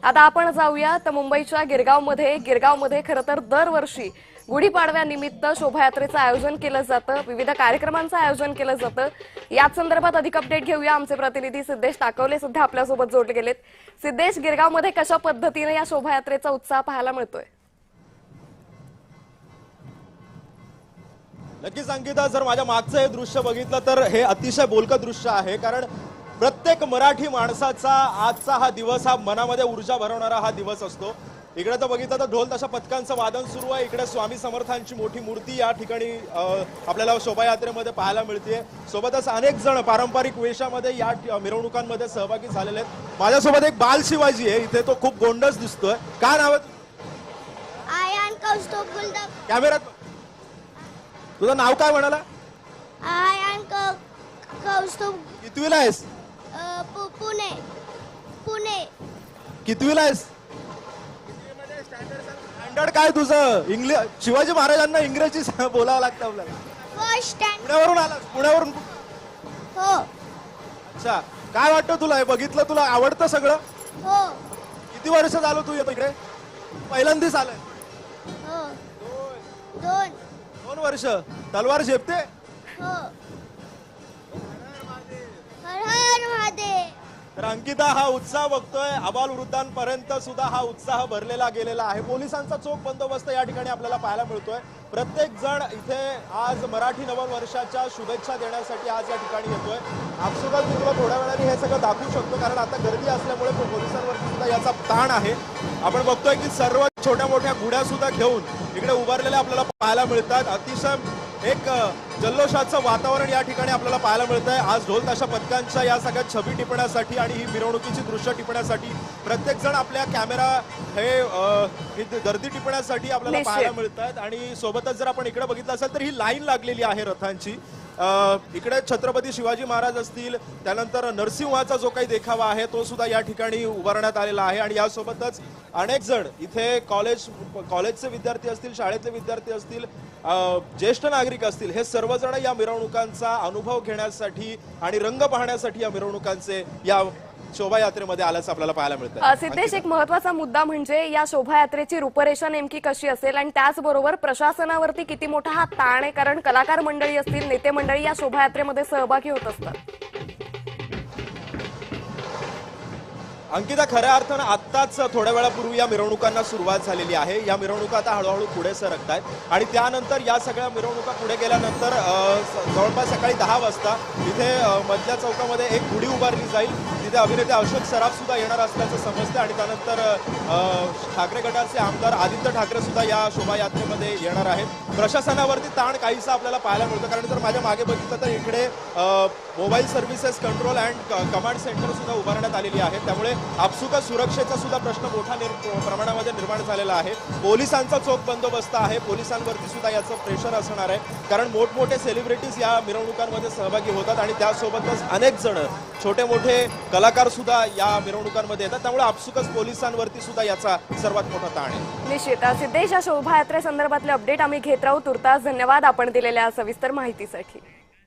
आता आपण जाऊया तर मुंबईच्या गिरगावमध्ये खरं तर दरवर्षी गुढीपाडव्यानिमित्त शोभायात्रेचं आयोजन केलं जातं, विविध कार्यक्रमांचं आयोजन केलं जातं। याच संदर्भात अधिक अपडेट घेऊया। आमचे प्रतिनिधी सिद्धेश टाकवले सुद्धा आपल्यासोबत जोडले गेलेत। सिद्धेश, गिरगावमध्ये कशा पद्धतीने या शोभायात्रेचा उत्साह पाहायला मिळतोय? नक्कीच अंकिता, जर माझ्या मागचं हे दृश्य बघितलं तर हे अतिशय बोलकं दृश्य आहे, कारण प्रत्येक मराठी माणसाचा आजचा हा दिवस हा मनामध्ये ऊर्जा भरवणारा हा दिवस असतो। इकडे तर बघितलं तर ढोल ताशा पथकांचं वादन सुरू आहे। इकडे स्वामी समर्थांची मोठी मूर्ती या ठिकाणी आपल्याला शोभायात्रेमध्ये पाहायला मिळते। सोबतच अनेक जण पारंपरिक वेशामध्ये या मिरवणुकांमध्ये सहभागी झालेले आहेत। माझ्यासोबत एक बाल शिवाजी आहे, इथे तो खूप गोंडस दिसतोय। काय नाव आहे? आयान कौस्तुभ गुलदक। कॅमेऱ्यात तुझं नाव काय म्हणाला? आयान कौस्तुभ। कितवीला आहेस? पुणे पुणे। कितवीला आहेस? स्टँडर्ड काय तुझं? इंग्लिश शिवाजी महाराजांना इंग्रजी बोलावं लागतं आपल्याला। First standard. पुण्यावरून आलास? पुण्यावरून? हो अच्छा, काय वाटतं तुला? हे बघितलं, तुला आवडतं सगळं? हो किती वर्ष झालं तू येतो इकडे? पहिल्यांदाच आलाय? हो। दोन 2 वर्ष। तलवार झेपते? हो। हर हर महादेव। तर अंकिता, हा उत्साह बघतोय, अबाल वृद्धांपर्यंत सुद्धा हा उत्साह भरलेला गेलेला आहे। पोलिसांचा चोख बंदोबस्त या ठिकाणी आपल्याला पाहायला मिळतोय। प्रत्येक जण इथे आज मराठी नववर्षाच्या शुभेच्छा देण्यासाठी आज या ठिकाणी येतोय। आपसुकच मी तुला थोड्या वेळाने हे सगळं दाखवू शकतो, कारण आता गर्दी असल्यामुळे पोलिसांवरती सुद्धा याचा ताण आहे। आपण बघतोय की सर्व छोट्या मोठ्या गुढ्या सुद्धा घेऊन इकडे उभारलेल्या आपल्याला पाहायला मिळतात। अतिशय एक जल्लोषाचं वातावरण या ठिकाणी आपल्याला पाहायला मिळत आहे। आज ढोल ताशा पथकांच्या या सगळ्या छबी टिपण्यासाठी आणि ही मिरवणुकीची दृश्य टिपण्यासाठी प्रत्येक जण आपल्या कॅमेरा हे गर्दी टिपण्यासाठी आपल्याला पाहायला मिळतात। आणि सोबतच जर आपण इकडे बघितलं असेल तर ही लाईन लागलेली आहे रथांची। इकडे छत्रपती शिवाजी महाराज असतील, त्यानंतर नरसिंहाचा जो काही देखावा आहे तो सुद्धा या ठिकाणी उभारण्यात आलेला आहे। आणि यासोबतच अनेक जण इथे कॉलेजचे विद्यार्थी असतील, शाळेतले विद्यार्थी असतील, ज्येष्ठ नागरिक असतील, हे सर्वजण या मिरवणुकांचा अनुभव घेण्यासाठी आणि रंग पाहण्यासाठी या मिरवणुकांचे या शोभायात्रेमध्ये आल्याचं आपल्याला पाहायला मिळतं। सिद्धेश, एक महत्त्वाचा मुद्दा म्हणजे या शोभायात्रेची रूपरेषा नेमकी कशी असेल आणि त्याचबरोबर प्रशासनावरती किती मोठा हा ताण आहे, कारण कलाकार मंडळी असतील, नेते मंडळी या शोभायात्रेमध्ये सहभागी होत असतात। अंकिता, खऱ्या अर्थानं आत्ताच थोड्या वेळापूर्वी या मिरवणुकांना सुरुवात झालेली आहे। या मिरवणुका आता हळूहळू पुढे सरकत आहेत आणि त्यानंतर या सगळ्या मिरवणुका पुढे गेल्यानंतर जवळपास सकाळी 10 वाजता इथे मधल्या चौकामध्ये एक गुढी उभारली जाईल। तिथे अभिनेते अशोक सराफ सुद्धा येणार असल्याचं समजतं आणि त्यानंतर ठाकरे गटाचे आमदार आदित्य ठाकरे सुद्धा या शोभायात्रेमध्ये येणार आहेत। प्रशासनावरती ताण काहीसा आपल्याला पाहायला मिळतो, कारण जर माझ्या मागे बघितलं तर इकडे mobile services control and command centre सुद्धा उभारण्यात आलेली आहे। त्यामुळे आपसुका सुरक्षेचा सुद्धा प्रश्न मोठ्या प्रमाणामध्ये निर्माण झालेला आहे। पोलिसांचा चोख बंदोबस्त आहे, पोलिसांवरती सुद्धा याचं प्रेशर असणार आहे, कारण मोठमोठे सेलिब्रिटीज या मिरवणुकांमध्ये सहभागी होतात आणि त्यासोबतच अनेक जण छोटे मोठे कलाकार सुद्धा या मिरवणुकांमध्ये येतात। त्यामुळे आपसुकच पोलिसांवरती सुद्धा याचा सर्वात मोठा ताण आहे। निश्चित सिद्धेश, या शोभायात्रे संदर्भातले अपडेट आम्ही घेत राहू। तुर्तास धन्यवाद आपण दिलेल्या सविस्तर माहितीसाठी।